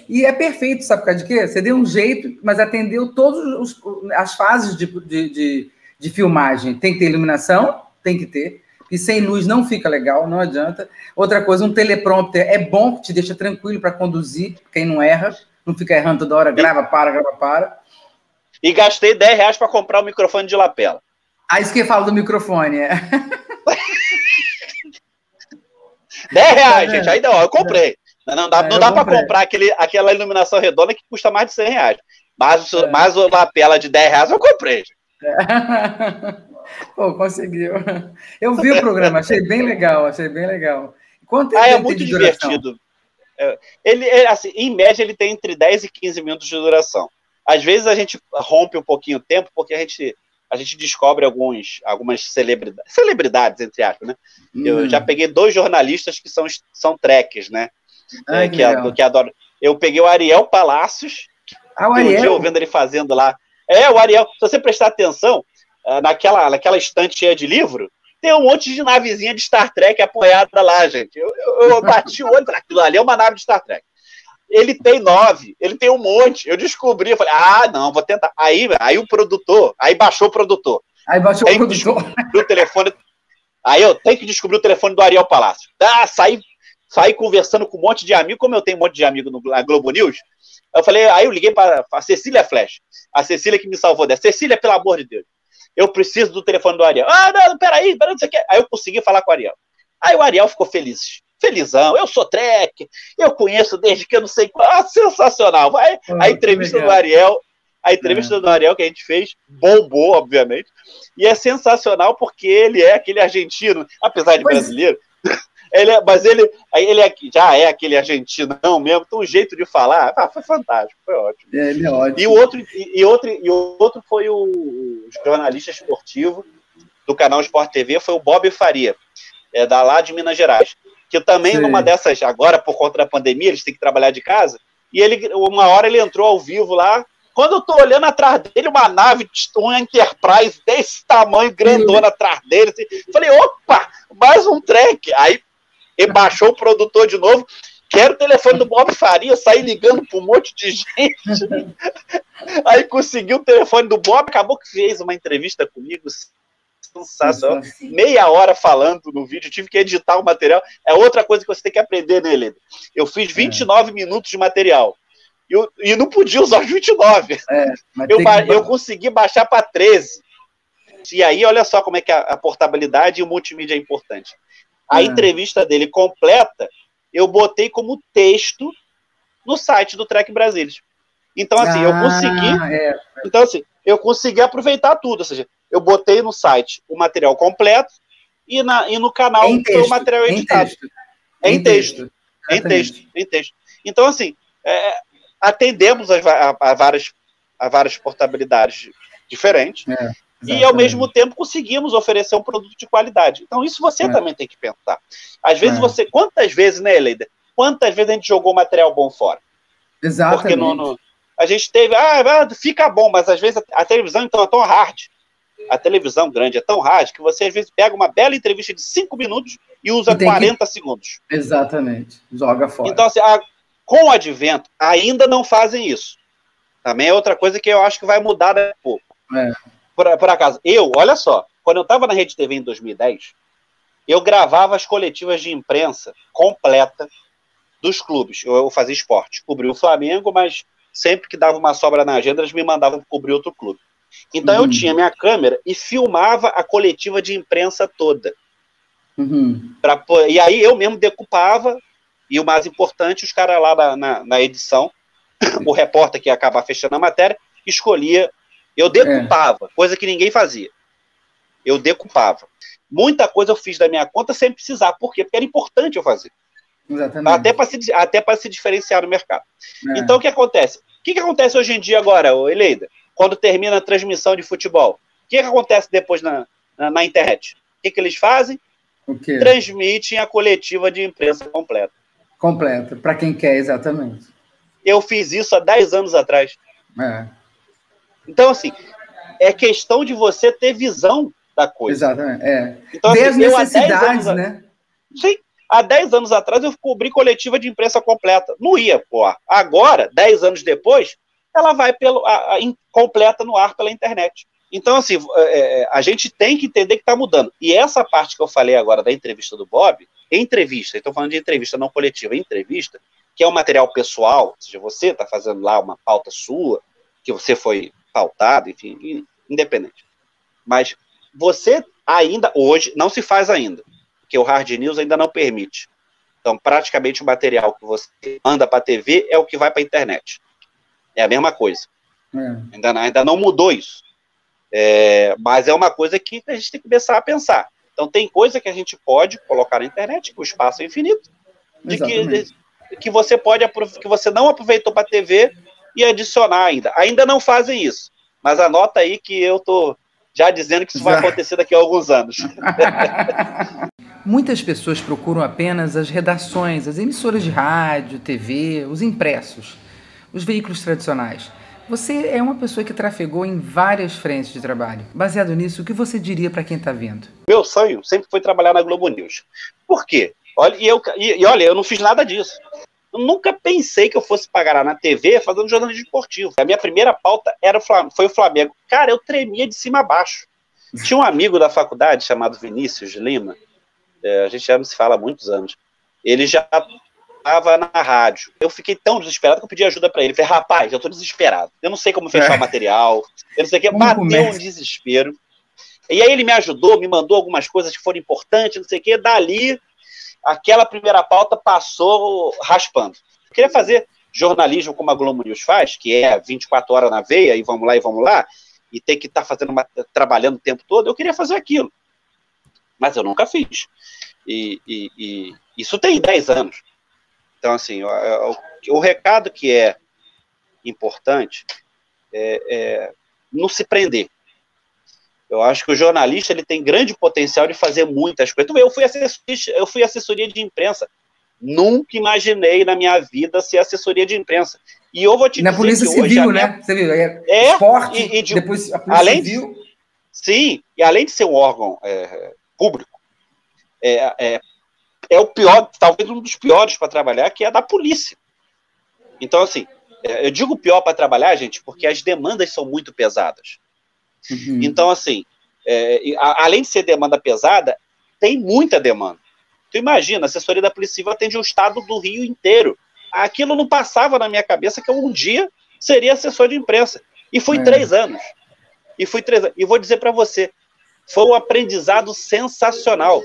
A: E é perfeito, sabe por causa de quê? Você deu um jeito, mas atendeu todas as fases de filmagem. Tem que ter iluminação, tem que ter. E sem luz não fica legal, não adianta. Outra coisa, um teleprompter é bom, que te deixa tranquilo para conduzir, quem não erra, não fica errando toda hora, grava, para.
B: E gastei R$10 para comprar o microfone de lapela.
A: Isso que eu falo do microfone,
B: R$10, gente, ainda, eu comprei. Não dá para comprar aquela iluminação redonda que custa mais de R$100. Mas o lapela de R$10 eu comprei.
A: Pô, conseguiu. Eu vi o programa, achei bem legal. Quanto tempo
B: é muito divertido. Assim, em média, ele tem entre 10 e 15 minutos de duração. Às vezes a gente rompe um pouquinho o tempo, porque a gente descobre algumas celebridades, entre aspas, né? Eu já peguei 2 jornalistas que são trekkers, né? Que adoram. Eu peguei o Ariel Palacios,
A: o Ariel?
B: Um dia eu vendo ele fazendo lá. O Ariel, se você prestar atenção, naquela estante cheia de livro, tem um monte de navezinha de Star Trek apoiada lá, gente. Eu bati o olho, aquilo ali é uma nave de Star Trek. Ele tem 9, ele tem um monte. Eu descobri, eu falei, não, vou tentar. Aí o produtor, aí baixou o produtor.
A: Aí baixou o produtor.
B: O telefone. Aí eu tenho que descobrir o telefone do Ariel Palácio. Saí conversando com um monte de amigo, como eu tenho um monte de amigo na Globo News. Aí eu liguei para a Cecília Flash, a Cecília que me salvou dessa. Cecília, pelo amor de Deus, eu preciso do telefone do Ariel. Não, peraí, não sei o que. Aí eu consegui falar com o Ariel. Aí o Ariel ficou felizão. Eu sou track, eu conheço desde que eu não sei qual. Sensacional. A entrevista do Ariel, do Ariel que a gente fez, bombou, obviamente. E é sensacional porque ele é aquele argentino, apesar de brasileiro. Mas ele já é aquele argentinão mesmo, tem um jeito de falar. Foi fantástico, foi ótimo.
A: Ele é ótimo.
B: E outro foi o jornalista esportivo do canal Sport TV, foi o Bob Faria, lá de Minas Gerais. Que também, numa dessas, agora por conta da pandemia, eles têm que trabalhar de casa, e uma hora ele entrou ao vivo lá. Quando eu tô olhando atrás dele, uma nave, uma Enterprise desse tamanho, grandona atrás dele. Assim, falei, opa, mais um track. Aí ele baixou o produtor de novo. Quero o telefone do Bob Faria, saí ligando para um monte de gente. Aí conseguiu o telefone do Bob, acabou que fez uma entrevista comigo. Sensacional. Meia hora falando no vídeo, tive que editar o material. É outra coisa que você tem que aprender nele. Eu fiz 29 minutos de material. E não podia usar os 29. Eu consegui baixar para 13. E aí, olha só como é que a portabilidade e o multimídia é importante. A entrevista dele completa, eu botei como texto no site do Trek Brasilis. Então, assim, eu consegui aproveitar tudo. Ou seja, eu botei no site o material completo e no canal foi o material editado. Em texto. Então, assim, atendemos a várias portabilidades diferentes. E, ao mesmo tempo, conseguimos oferecer um produto de qualidade. Então, isso você também tem que pensar. Às vezes quantas vezes, né, Eleida? Quantas vezes a gente jogou material bom fora?
A: Exatamente.
B: Porque a gente teve, fica bom, mas às vezes a televisão, então, é tão hard. A televisão grande é tão hard que você, às vezes, pega uma bela entrevista de 5 minutos e usa 40 segundos.
A: Exatamente. Joga fora.
B: Então, assim, com o advento, ainda não fazem isso. Também é outra coisa que eu acho que vai mudar daqui a pouco. Por acaso, olha só, quando eu estava na Rede TV em 2010, eu gravava as coletivas de imprensa completa dos clubes. Eu fazia esporte, cobria o Flamengo, mas sempre que dava uma sobra na agenda, eles me mandavam cobrir outro clube. Então eu tinha minha câmera e filmava a coletiva de imprensa toda. E aí eu mesmo decupava, e o mais importante, os caras lá na edição, o repórter que ia acabar fechando a matéria, escolhia. Eu decupava, coisa que ninguém fazia. Eu decupava. Muita coisa eu fiz da minha conta sem precisar. Por quê? Porque era importante eu fazer.
A: Exatamente.
B: Até para se diferenciar no mercado. Então, o que acontece? O que acontece hoje em dia agora, Eleida? Quando termina a transmissão de futebol? O que acontece depois na internet? O que eles fazem?
A: O quê?
B: Transmitem a coletiva de imprensa completa.
A: Completa, para quem quer, exatamente.
B: Eu fiz isso há 10 anos atrás. Então, assim, é questão de você ter visão da coisa.
A: Exatamente,
B: Então,
A: ver
B: assim,
A: as necessidades, né?
B: Sim, há 10 anos atrás eu cobri coletiva de imprensa completa. Não ia, pô. Agora, 10 anos depois, ela vai completa no ar pela internet. Então, assim, a gente tem que entender que está mudando. E essa parte que eu falei agora da entrevista do Bob, estou falando de entrevista não coletiva, entrevista, que é um material pessoal, ou seja, você está fazendo lá uma pauta sua, que você foi pautado, enfim, independente. Mas você ainda, hoje, não se faz ainda, porque o Hard News ainda não permite. Então, praticamente o material que você manda para a TV é o que vai para a internet. É a mesma coisa. Ainda não mudou isso. Mas é uma coisa que a gente tem que começar a pensar. Então, tem coisa que a gente pode colocar na internet, que o espaço é infinito, que você que você não aproveitou para a TV e adicionar ainda. Ainda não fazem isso. Mas anota aí que eu estou já dizendo que isso vai acontecer daqui a alguns anos.
A: Muitas pessoas procuram apenas as redações, as emissoras de rádio, TV, os impressos, os veículos tradicionais. Você é uma pessoa que trafegou em várias frentes de trabalho. Baseado nisso, o que você diria para quem está vendo?
B: Meu sonho sempre foi trabalhar na Globo News. Por quê? Olha, olha, eu não fiz nada disso. Eu nunca pensei que eu fosse parar na TV fazendo jornalismo esportivo. A minha primeira pauta foi o Flamengo. Cara, eu tremia de cima a baixo. Tinha um amigo da faculdade chamado Vinícius Lima, a gente já não se fala há muitos anos. Ele já estava na rádio. Eu fiquei tão desesperado que eu pedi ajuda para ele. Falei, rapaz, eu tô desesperado. Eu não sei como fechar o material. Eu não sei o que. Bateu um desespero. E aí ele me ajudou, me mandou algumas coisas que foram importantes, não sei o que. Dali, aquela primeira pauta passou raspando. Eu queria fazer jornalismo como a Globo News faz, que é 24 horas na veia, e vamos lá, e tem que estar trabalhando o tempo todo. Eu queria fazer aquilo. Mas eu nunca fiz. E isso tem 10 anos. Então, assim, o recado que é importante é não se prender. Eu acho que o jornalista ele tem grande potencial de fazer muitas coisas. Eu fui assessoria de imprensa. Nunca imaginei na minha vida ser assessoria de imprensa. E eu vou te dizer
A: na Polícia
B: que hoje...
A: Civil, né? Você viu? Esporte, depois a Polícia Civil...
B: Sim, e além de ser um órgão público, é o pior, talvez um dos piores para trabalhar, que é da polícia. Então, assim, eu digo pior para trabalhar, gente, porque as demandas são muito pesadas. Uhum. Então, assim, além de ser demanda pesada, tem muita demanda. Tu imagina, a assessoria da Polícia Civil atende o estado do Rio inteiro. Aquilo não passava na minha cabeça que eu um dia seria assessor de imprensa. E fui 3 anos. E vou dizer para você, foi um aprendizado sensacional.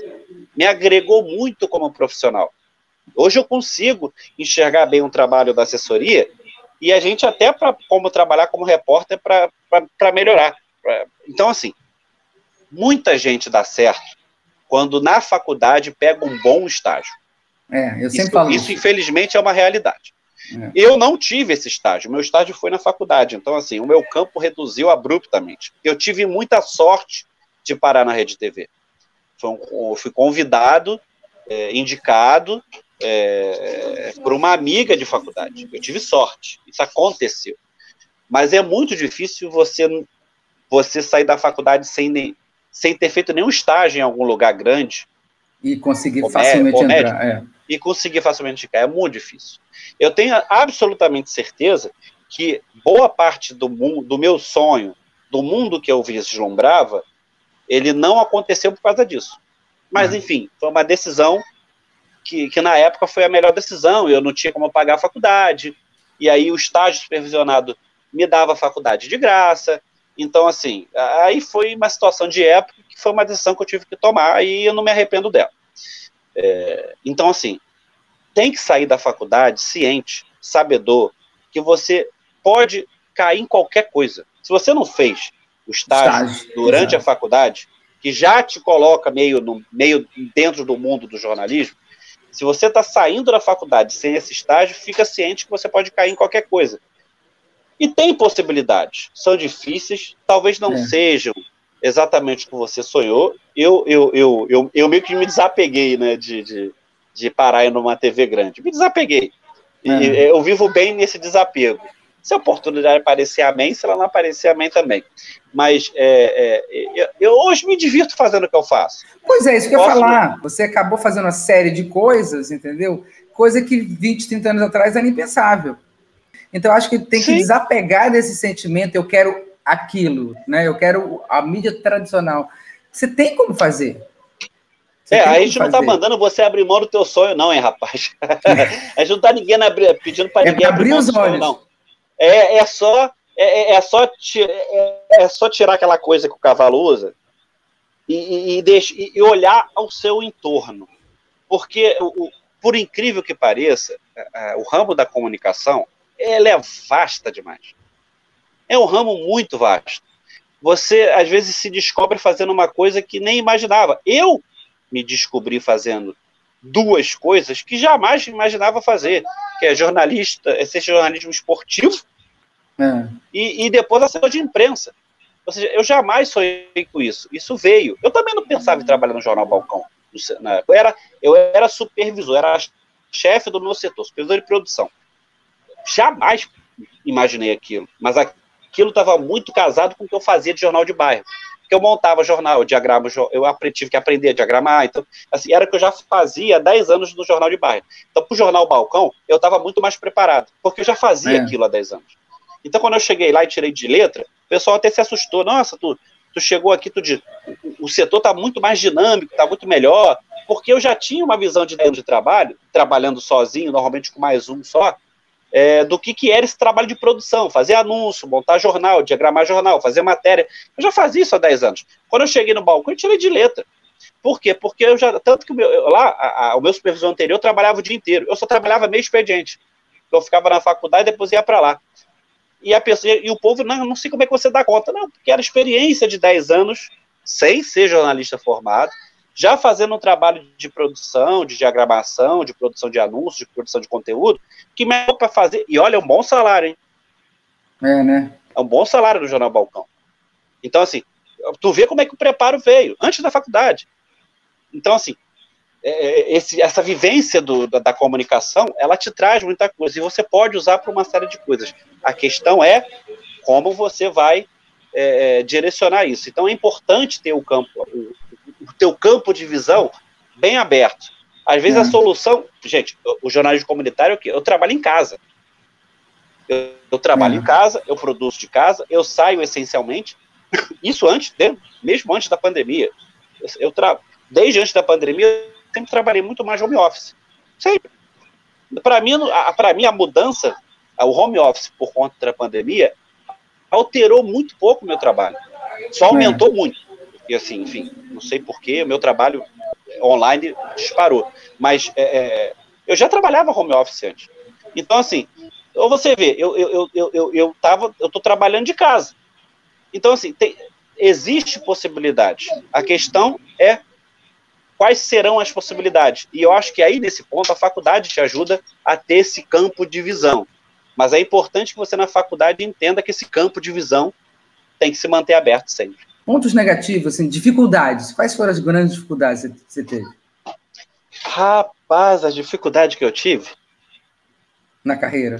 B: Me agregou muito como profissional. Hoje eu consigo enxergar bem o trabalho da assessoria e a gente até como trabalhar como repórter para melhorar. Então, assim, muita gente dá certo quando na faculdade pega um bom estágio.
A: Eu sempre falo
B: isso, infelizmente, é uma realidade. Eu não tive esse estágio, meu estágio foi na faculdade, então assim, o meu campo reduziu abruptamente. Eu tive muita sorte de parar na Rede TV. Eu fui convidado, indicado por uma amiga de faculdade. Eu tive sorte, isso aconteceu. Mas é muito difícil você sair da faculdade sem ter feito nenhum estágio em algum lugar grande.
A: E conseguir facilmente entrar.
B: E conseguir facilmente entrar. É muito difícil. Eu tenho absolutamente certeza que boa parte do meu sonho, do mundo que eu vislumbrava, ele não aconteceu por causa disso. Mas, enfim, foi uma decisão que na época foi a melhor decisão. Eu não tinha como pagar a faculdade. E aí o estágio supervisionado me dava a faculdade de graça. Então, assim, aí foi uma situação de época que foi uma decisão que eu tive que tomar e eu não me arrependo dela. Então, assim, tem que sair da faculdade ciente, sabedor, que você pode cair em qualquer coisa. Se você não fez o estágio durante a faculdade, que já te coloca meio dentro do mundo do jornalismo, se você está saindo da faculdade sem esse estágio, fica ciente que você pode cair em qualquer coisa. E tem possibilidades, são difíceis, talvez não sejam exatamente o que você sonhou. Eu meio que me desapeguei, né, de parar numa TV grande. Me desapeguei. E eu vivo bem nesse desapego. Se a oportunidade aparecer, amém. Se ela não aparecer, amém também. Mas eu hoje me divirto fazendo o que eu faço.
A: Pois é, isso que eu ia falar. Você acabou fazendo uma série de coisas, entendeu? Coisa que 20, 30 anos atrás era impensável. Então, eu acho que tem que desapegar desse sentimento, eu quero aquilo, né? Eu quero a mídia tradicional. Você tem como fazer.
B: A gente não tá mandando você abrir mão do teu sonho, não, hein, rapaz? A gente não tá pedindo para ninguém abrir mão do sonho, não. É só tirar aquela coisa que o cavalo usa e olhar ao seu entorno. Porque, por incrível que pareça, o ramo da comunicação, ela é vasta demais. É um ramo muito vasto. Você, às vezes, se descobre fazendo uma coisa que nem imaginava. Eu me descobri fazendo 2 coisas que jamais imaginava fazer, que é ser jornalismo esportivo e depois assessor de imprensa. Ou seja, eu jamais sonhei com isso. Isso veio. Eu também não pensava em trabalhar no Jornal Balcão. Eu era supervisor, era chefe do meu setor, supervisor de produção. Jamais imaginei aquilo, mas aquilo estava muito casado com o que eu fazia de jornal de bairro, porque eu montava jornal, eu tive que aprender a diagramar, então, assim, era o que eu já fazia há 10 anos no Jornal de Bairro. Então, para o Jornal Balcão, eu estava muito mais preparado, porque eu já fazia aquilo há 10 anos. Então, quando eu cheguei lá e tirei de letra, o pessoal até se assustou. Nossa, tu chegou aqui, o setor está muito mais dinâmico, está muito melhor, porque eu já tinha uma visão de 10 anos de trabalho, trabalhando sozinho, normalmente com mais um só, do que era esse trabalho de produção, fazer anúncio, montar jornal, diagramar jornal, fazer matéria. Eu já fazia isso há 10 anos. Quando eu cheguei no Balcão, eu tirei de letra. Por quê? Porque eu já, tanto que o meu supervisor anterior trabalhava o dia inteiro, eu só trabalhava meio expediente. Eu ficava na faculdade e depois ia para lá. E o povo, não sei como é que você dá conta. Não, porque era experiência de 10 anos, sem ser jornalista formado, já fazendo um trabalho de produção, de diagramação, de produção de anúncios, de produção de conteúdo, que me deu para fazer. E olha, é um bom salário, hein?
A: Né?
B: É um bom salário no Jornal Balcão. Então, assim, tu vê como é que o preparo veio, antes da faculdade. Então, assim, essa vivência da comunicação, ela te traz muita coisa, e você pode usar para uma série de coisas. A questão é como você vai direcionar isso. Então, é importante ter o teu campo de visão bem aberto. Às vezes a solução... Gente, o jornalismo comunitário, eu trabalho em casa. Eu trabalho em casa, eu produzo de casa, eu saio essencialmente, isso mesmo antes da pandemia. Desde antes da pandemia, eu sempre trabalhei muito mais home office. Sempre. Para mim, a mudança, o home office por conta da pandemia, alterou muito pouco o meu trabalho. Só aumentou muito. E assim, enfim, não sei porquê, o meu trabalho online disparou. Mas eu já trabalhava home office antes. Então, assim, você vê, eu tô trabalhando de casa. Então, assim, existe possibilidade. A questão é quais serão as possibilidades. E eu acho que aí, nesse ponto, a faculdade te ajuda a ter esse campo de visão. Mas é importante que você, na faculdade, entenda que esse campo de visão tem que se manter aberto sempre.
A: Pontos negativos, assim, dificuldades. Quais foram as grandes dificuldades que você teve?
B: Rapaz, a dificuldade que eu tive...
A: Na carreira?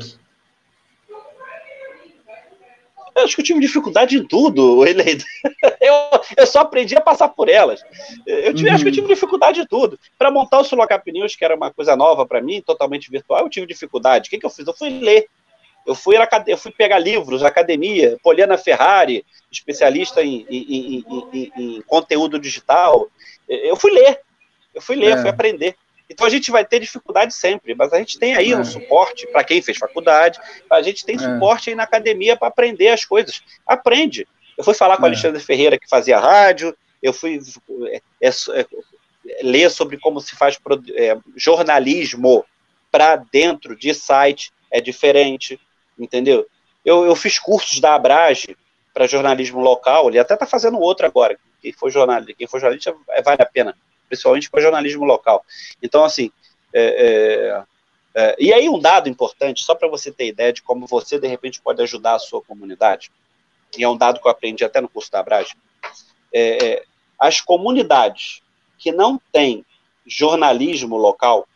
B: Eu acho que eu tive dificuldade em tudo, eleito. Eu só aprendi a passar por elas. Acho que eu tive dificuldade em tudo. Para montar o Sulocap News, que era uma coisa nova para mim, totalmente virtual, eu tive dificuldade. O que eu fiz? Eu fui ler. Eu fui pegar livros, academia, Poliana Ferrari, especialista em conteúdo digital. Eu fui ler, fui aprender. Então a gente vai ter dificuldade sempre, mas a gente tem aí um suporte para quem fez faculdade, a gente tem suporte aí na academia para aprender as coisas. Aprende. Eu fui falar com o Alexandre Ferreira, que fazia rádio, eu fui ler sobre como se faz jornalismo para dentro de site, é diferente, entendeu? Eu fiz cursos da Abrage para jornalismo local, ele até está fazendo outro agora. Quem for jornalista vale a pena, principalmente para jornalismo local. Então, assim, e aí um dado importante, só para você ter ideia de como você, de repente, pode ajudar a sua comunidade, e é um dado que eu aprendi até no curso da Abrage, as comunidades que não têm jornalismo local,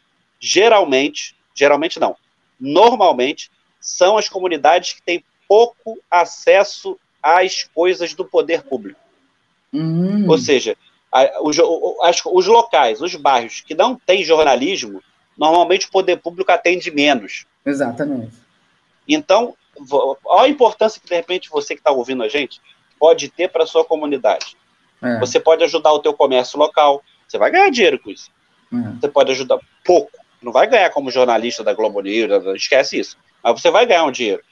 B: normalmente, são as comunidades que têm pouco acesso às coisas do poder público. Ou seja, os locais, os bairros que não têm jornalismo, normalmente o poder público atende menos.
A: Exatamente.
B: Então, olha a importância que, de repente, você que está ouvindo a gente pode ter para a sua comunidade. Você pode ajudar o teu comércio local, você vai ganhar dinheiro com isso. Você pode ajudar pouco, não vai ganhar como jornalista da Globo News, esquece isso, mas você vai ganhar um dinheiro.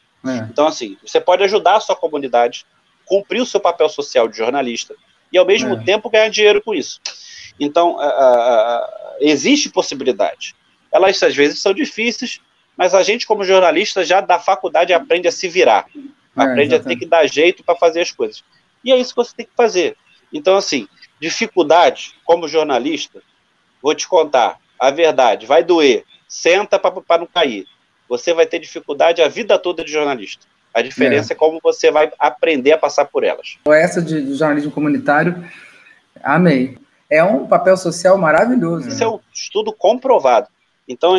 B: Então, assim, você pode ajudar a sua comunidade, cumprir o seu papel social de jornalista, e ao mesmo tempo ganhar dinheiro com isso. Então, existe possibilidade. Elas às vezes são difíceis, mas a gente como jornalista já da faculdade aprende a se virar, aprende a ter que dar jeito para fazer as coisas. E é isso que você tem que fazer. Então, assim, dificuldade como jornalista, vou te contar, a verdade, vai doer, senta para não cair. Você vai ter dificuldade a vida toda de jornalista. A diferença é como você vai aprender a passar por elas.
A: Essa de jornalismo comunitário, amei. É um papel social maravilhoso.
B: Isso é um estudo comprovado. Então,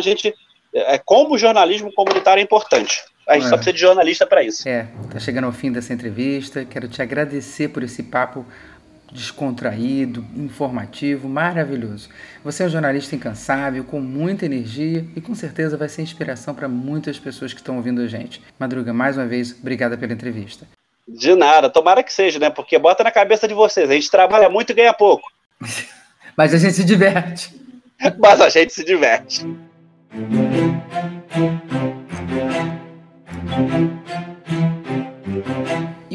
B: como o jornalismo comunitário é importante. A gente só precisa de jornalista para isso.
A: Tá chegando ao fim dessa entrevista. Quero te agradecer por esse papo descontraído, informativo, maravilhoso. Você é um jornalista incansável, com muita energia e com certeza vai ser inspiração para muitas pessoas que estão ouvindo a gente. Madruga, mais uma vez, obrigada pela entrevista.
B: De nada, tomara que seja, né? Porque bota na cabeça de vocês, a gente trabalha muito e ganha pouco.
A: Mas a gente se diverte.
B: Mas a gente se diverte.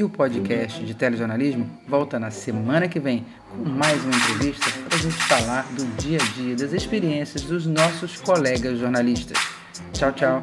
A: E o podcast de telejornalismo volta na semana que vem com mais uma entrevista para a gente falar do dia a dia, das experiências dos nossos colegas jornalistas. Tchau, tchau.